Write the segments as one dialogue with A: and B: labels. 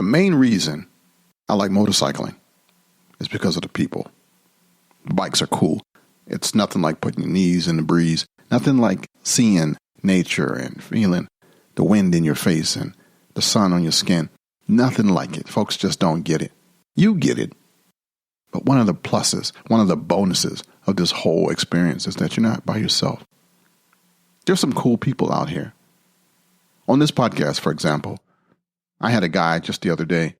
A: main reason I like motorcycling is because of the people. Bikes are cool. It's nothing like putting your knees in the breeze. Nothing like seeing nature and feeling the wind in your face and the sun on your skin. Nothing like it. Folks just don't get it. You get it. But one of the pluses, one of the bonuses of this whole experience is that you're not by yourself. There's some cool people out here. On this podcast, for example, I had a guy just the other day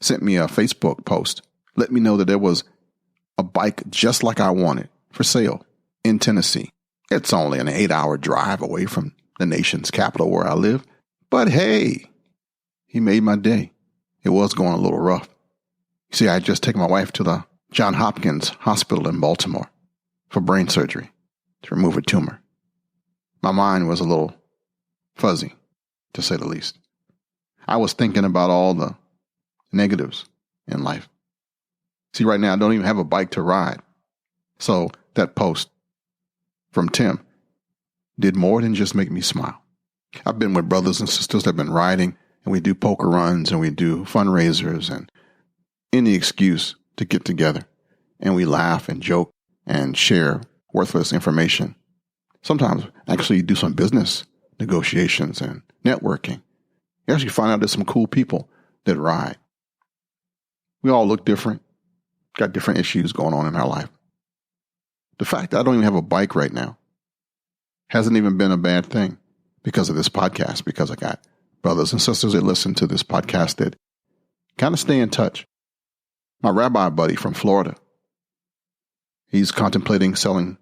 A: sent me a Facebook post, let me know that there was a bike just like I wanted for sale in Tennessee. It's only an 8-hour drive away from the nation's capital where I live. But hey, he made my day. It was going a little rough. You see, I had just taken my wife to the Johns Hopkins Hospital in Baltimore for brain surgery to remove a tumor. My mind was a little fuzzy, to say the least. I was thinking about all the negatives in life. See, right now, I don't even have a bike to ride. So that post from Tim did more than just make me smile. I've been with brothers and sisters that have been riding, and we do poker runs and we do fundraisers and any excuse to get together. And we laugh and joke and share worthless information. Sometimes actually do some business negotiations and networking. You actually find out there's some cool people that ride. We all look different, got different issues going on in our life. The fact that I don't even have a bike right now hasn't even been a bad thing because of this podcast, because I got brothers and sisters that listen to this podcast that kind of stay in touch. My rabbi buddy from Florida, he's contemplating selling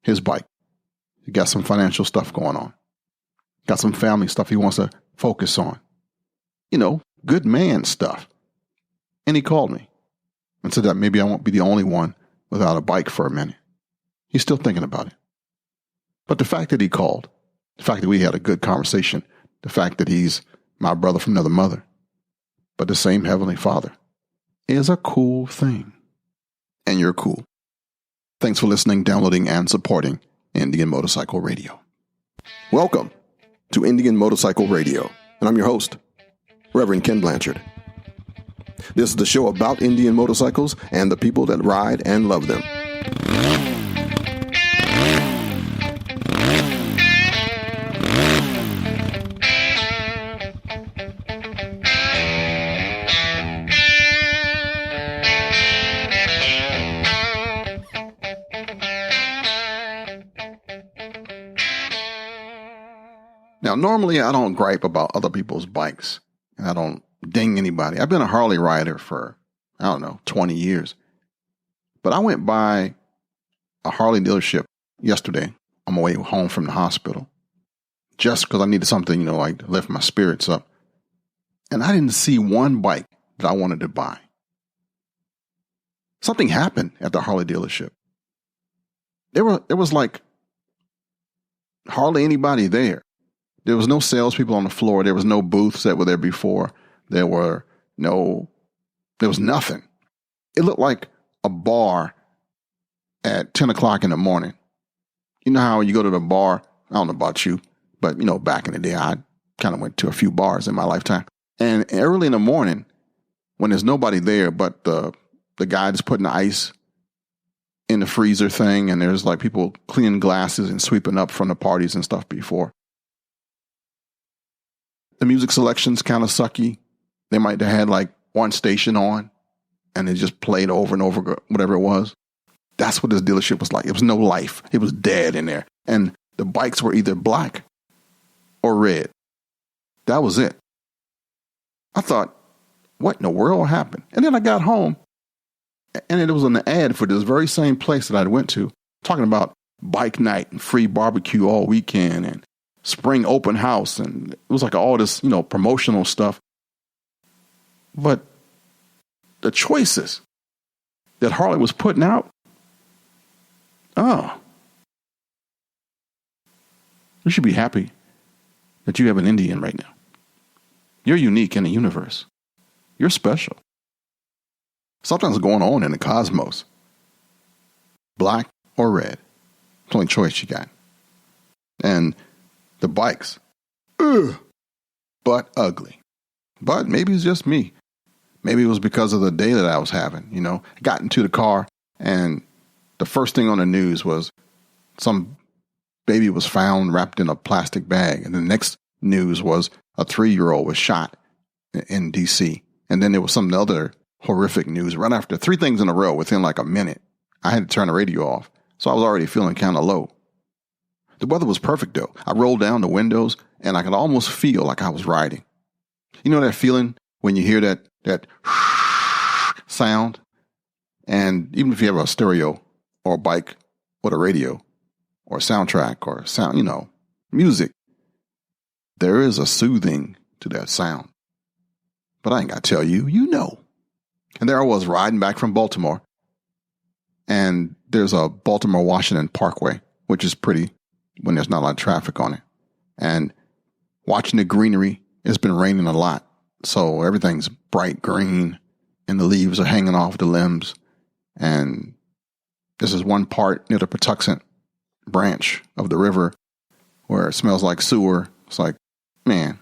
A: his bike. He got some financial stuff going on. Got some family stuff he wants to focus on. You know, good man stuff. And he called me and said that maybe I won't be the only one without a bike for a minute. He's still thinking about it. But the fact that he called, the fact that we had a good conversation, the fact that he's my brother from another mother, but the same Heavenly Father, is a cool thing. And you're cool. Thanks for listening, downloading, and supporting Indian Motorcycle Radio. Welcome to Indian Motorcycle Radio, and I'm your host, Reverend Kenn Blanchard. This is the show about Indian motorcycles and the people that ride and love them. Now, normally I don't gripe about other people's bikes, and I don't ding anybody. I've been a Harley rider for, 20 years. But I went by a Harley dealership yesterday on my way home from the hospital, just because I needed something, like to lift my spirits up. And I didn't see one bike that I wanted to buy. Something happened at the Harley dealership. There was like hardly anybody there. There was no salespeople on the floor. There was no booths that were there before. There was nothing. It looked like a bar at 10 o'clock in the morning. You know how you go to the bar? I don't know about you, but back in the day, I kind of went to a few bars in my lifetime. And early in the morning, when there's nobody there but the guy that's putting the ice in the freezer thing, and there's like people cleaning glasses and sweeping up from the parties and stuff before. The music selection's kind of sucky. They might have had like one station on and it just played over and over, whatever it was. That's what this dealership was like. It was no life. It was dead in there. And the bikes were either black or red. That was it. I thought, what in the world happened? And then I got home and it was an ad for this very same place that I went to, talking about bike night and free barbecue all weekend and spring open house. And it was like all this, promotional stuff. But the choices that Harley was putting out, you should be happy that you have an Indian right now. You're unique in the universe. You're special. Something's going on in the cosmos. Black or red. It's the only choice you got. And the bikes, but ugly. But maybe it's just me. Maybe it was because of the day that I was having. I got into the car and the first thing on the news was some baby was found wrapped in a plastic bag. And the next news was a 3-year-old was shot in D.C. And then there was some other horrific news right after. 3 things in a row within like a minute. I had to turn the radio off. So I was already feeling kind of low. The weather was perfect though. I rolled down the windows and I could almost feel like I was riding. You know that feeling when you hear that sound? And even if you have a stereo or a bike with a radio or a soundtrack or sound, music, there is a soothing to that sound. But I ain't got to tell you, And there I was riding back from Baltimore. And there's a Baltimore-Washington Parkway, which is pretty when there's not a lot of traffic on it. And watching the greenery, it's been raining a lot. So everything's bright green and the leaves are hanging off the limbs. And this is one part near the Patuxent branch of the river where it smells like sewer. It's like, man,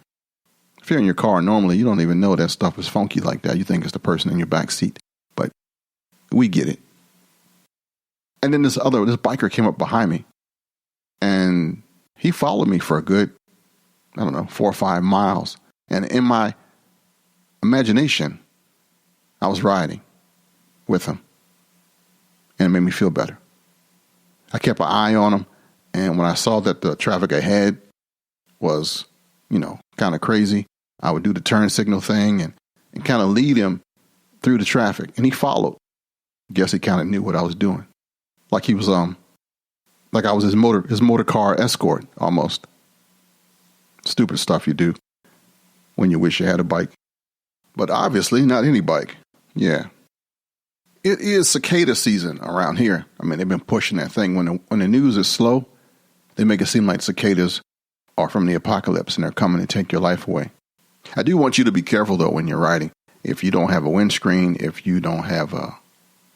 A: if you're in your car normally, you don't even know that stuff is funky like that. You think it's the person in your back seat, but we get it. And then this biker came up behind me and he followed me for a good, 4 or 5 miles. And in my imagination, I was riding with him and it made me feel better. I kept an eye on him. And when I saw that the traffic ahead was, kind of crazy, I would do the turn signal thing and kind of lead him through the traffic. And he followed. Guess he kind of knew what I was doing. Like he was, like I was his motor car escort almost. Stupid stuff you do when you wish you had a bike. But obviously not any bike. Yeah. It is cicada season around here. I mean, they've been pushing that thing. When the news is slow, they make it seem like cicadas are from the apocalypse and they're coming to take your life away. I do want you to be careful, though, when you're riding. If you don't have a windscreen, if you don't have a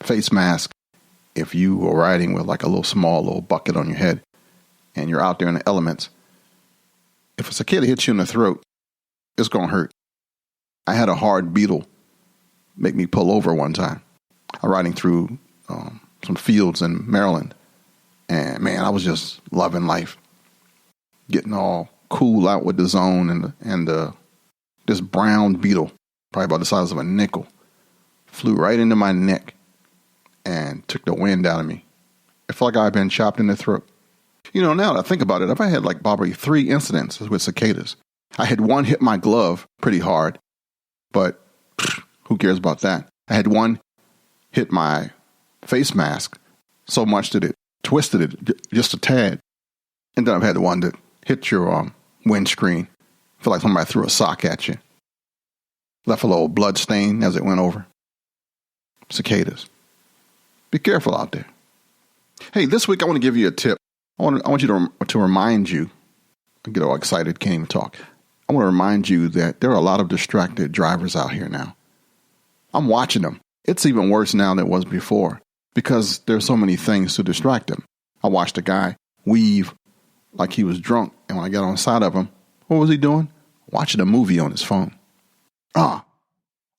A: face mask, if you are riding with like a small little bucket on your head and you're out there in the elements, if a cicada hits you in the throat, it's going to hurt. I had a hard beetle make me pull over one time. I'm riding through some fields in Maryland. And man, I was just loving life. Getting all cool out with the zone and this brown beetle, probably about the size of a nickel, flew right into my neck and took the wind out of me. It felt like I'd been chopped in the throat. Now that I think about it, I've had like probably 3 incidents with cicadas. I had one hit my glove pretty hard, but who cares about that? I had one hit my face mask so much that it twisted it just a tad. And then I've had the one that hit your windscreen. Feel like somebody threw a sock at you. Left a little blood stain as it went over. Cicadas. Be careful out there. Hey, this week I want to give you a tip. I want you to remind you. I get all excited, can't even talk. I want to remind you that there are a lot of distracted drivers out here now. I'm watching them. It's even worse now than it was before because there's so many things to distract them. I watched a guy weave like he was drunk, and when I got on the side of him, what was he doing? Watching a movie on his phone. I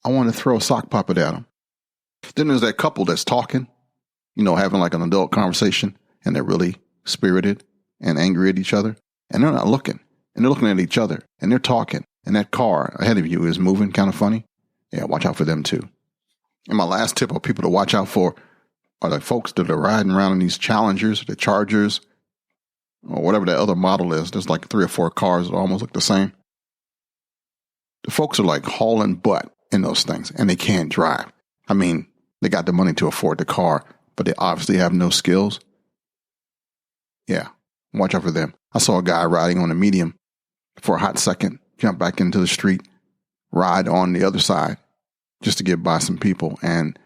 A: want to throw a sock puppet at him. Then there's that couple that's talking, having like an adult conversation, and they're really spirited and angry at each other, and they're not looking, and they're looking at each other, and they're talking, and that car ahead of you is moving kind of funny. Yeah, watch out for them too. And my last tip of people to watch out for are the folks that are riding around in these Challengers, the Chargers, or whatever that other model is. There's like 3 or 4 cars that almost look the same. The folks are like hauling butt in those things, and they can't drive. I mean, they got the money to afford the car, but they obviously have no skills. Yeah, watch out for them. I saw a guy riding on a medium for a hot second, jump back into the street, ride on the other side just to get by some people. And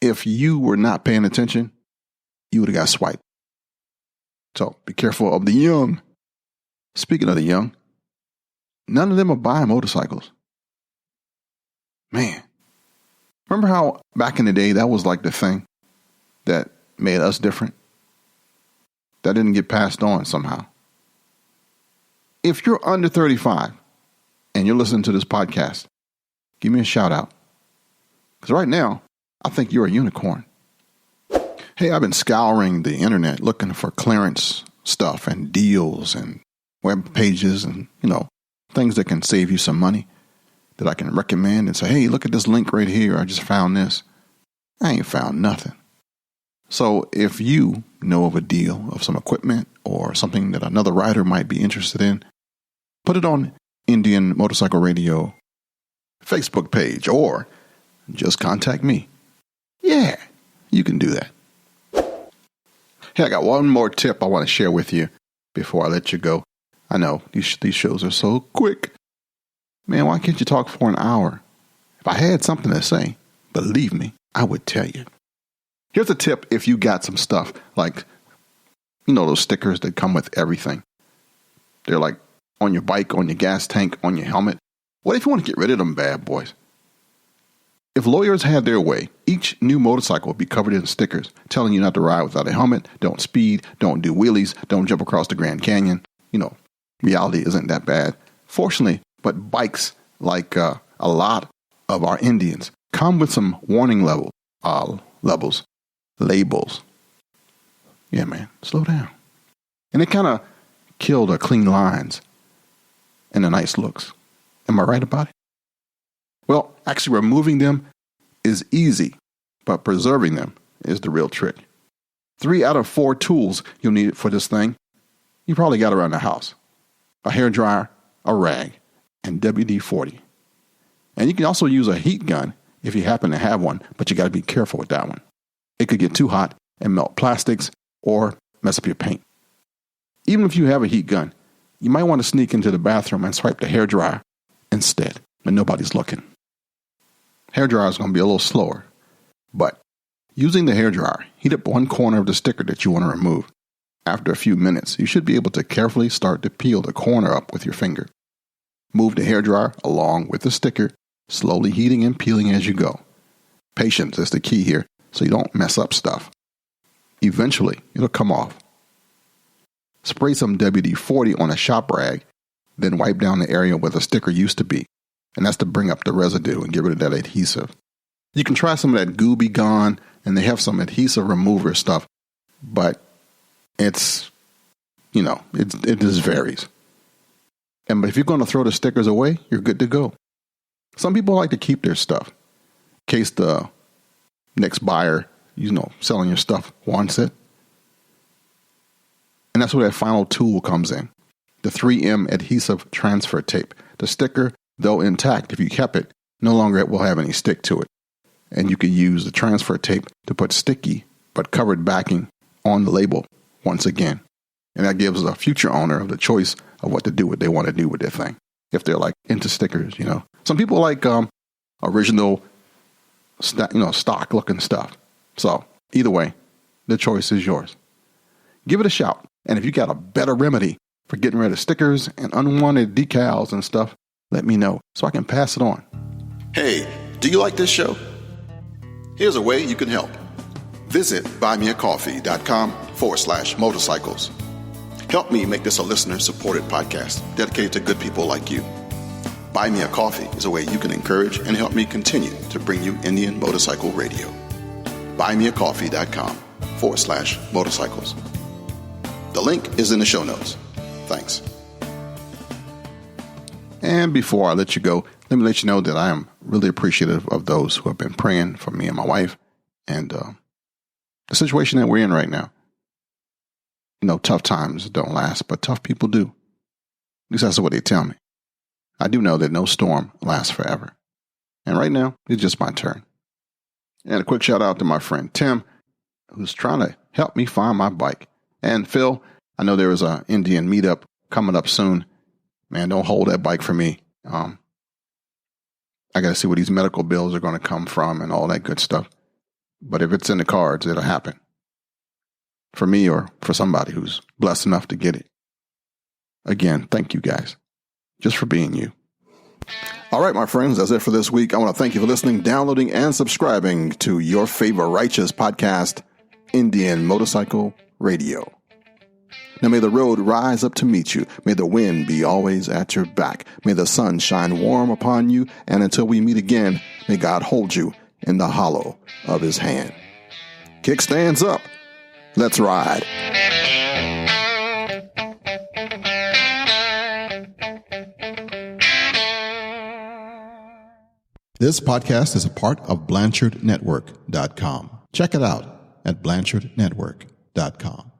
A: if you were not paying attention, you would have got swiped. So be careful of the young. Speaking of the young, none of them are buying motorcycles. Man, remember how back in the day that was like the thing that made us different? That didn't get passed on somehow. If you're under 35 and you're listening to this podcast, give me a shout out. Because right now, I think you're a unicorn. Hey, I've been scouring the internet looking for clearance stuff and deals and web pages and, things that can save you some money that I can recommend and say, hey, look at this link right here. I just found this. I ain't found nothing. So if you know of a deal of some equipment or something that another rider might be interested in, put it on Indian Motorcycle Radio Facebook page or just contact me. Yeah, you can do that. Hey, I got one more tip I want to share with you before I let you go. I know these shows are so quick. Man, why can't you talk for an hour? If I had something to say, believe me, I would tell you. Here's a tip if you got some stuff like, those stickers that come with everything. They're like on your bike, on your gas tank, on your helmet. What if you want to get rid of them bad boys? If lawyers had their way, each new motorcycle would be covered in stickers telling you not to ride without a helmet, don't speed, don't do wheelies, don't jump across the Grand Canyon. Reality isn't that bad. Fortunately, but bikes, like a lot of our Indians, come with some warning labels. Yeah, man, slow down. And it kind of kill the clean lines and the nice looks. Am I right about it? Well, actually removing them is easy, but preserving them is the real trick. 3 out of 4 tools you'll need for this thing, you probably got around the house. A hairdryer, a rag, and WD-40. And you can also use a heat gun if you happen to have one, but you got to be careful with that one. It could get too hot and melt plastics or mess up your paint. Even if you have a heat gun, you might want to sneak into the bathroom and swipe the hairdryer instead when nobody's looking. Hairdryer is going to be a little slower, but using the hairdryer, heat up one corner of the sticker that you want to remove. After a few minutes, you should be able to carefully start to peel the corner up with your finger. Move the hairdryer along with the sticker, slowly heating and peeling as you go. Patience is the key here, so you don't mess up stuff. Eventually, it'll come off. Spray some WD-40 on a shop rag, then wipe down the area where the sticker used to be, and that's to bring up the residue and get rid of that adhesive. You can try some of that Goo Be Gone, and they have some adhesive remover stuff, but it just varies. But if you're going to throw the stickers away, you're good to go. Some people like to keep their stuff in case the next buyer, selling your stuff wants it. And that's where that final tool comes in. The 3M adhesive transfer tape. The sticker, though intact, if you kept it, no longer will have any stick to it. And you can use the transfer tape to put sticky but covered backing on the label once again. And that gives the future owner the choice of what they want to do with their thing. If they're like into stickers, Some people like original, stock looking stuff. So either way, the choice is yours. Give it a shout. And if you got a better remedy for getting rid of stickers and unwanted decals and stuff, let me know so I can pass it on.
B: Hey, do you like this show? Here's a way you can help. Visit buymeacoffee.com/motorcycles. Help me make this a listener-supported podcast dedicated to good people like you. Buy Me a Coffee is a way you can encourage and help me continue to bring you Indian Motorcycle Radio. buymeacoffee.com/motorcycles. The link is in the show notes. Thanks.
A: And before I let you go, let me let you know that I am really appreciative of those who have been praying for me and my wife and the situation that we're in right now. Tough times don't last, but tough people do. At least that's what they tell me. I do know that no storm lasts forever. And right now, it's just my turn. And a quick shout out to my friend Tim, who's trying to help me find my bike. And Phil, I know there is an Indian meetup coming up soon. Man, don't hold that bike for me. I got to see where these medical bills are going to come from and all that good stuff. But if it's in the cards, it'll happen. For me or for somebody who's blessed enough to get it. Again, thank you guys. Just for being you. All right, my friends, that's it for this week. I want to thank you for listening, downloading, and subscribing to your favorite righteous podcast, Indian Motorcycle Radio.
B: Now may the road rise up to meet you. May the wind be always at your back. May the sun shine warm upon you. And until we meet again, may God hold you in the hollow of his hand. Kickstands up. Let's ride.
A: This podcast is a part of BlanchardNetwork.com. Check it out at BlanchardNetwork.com.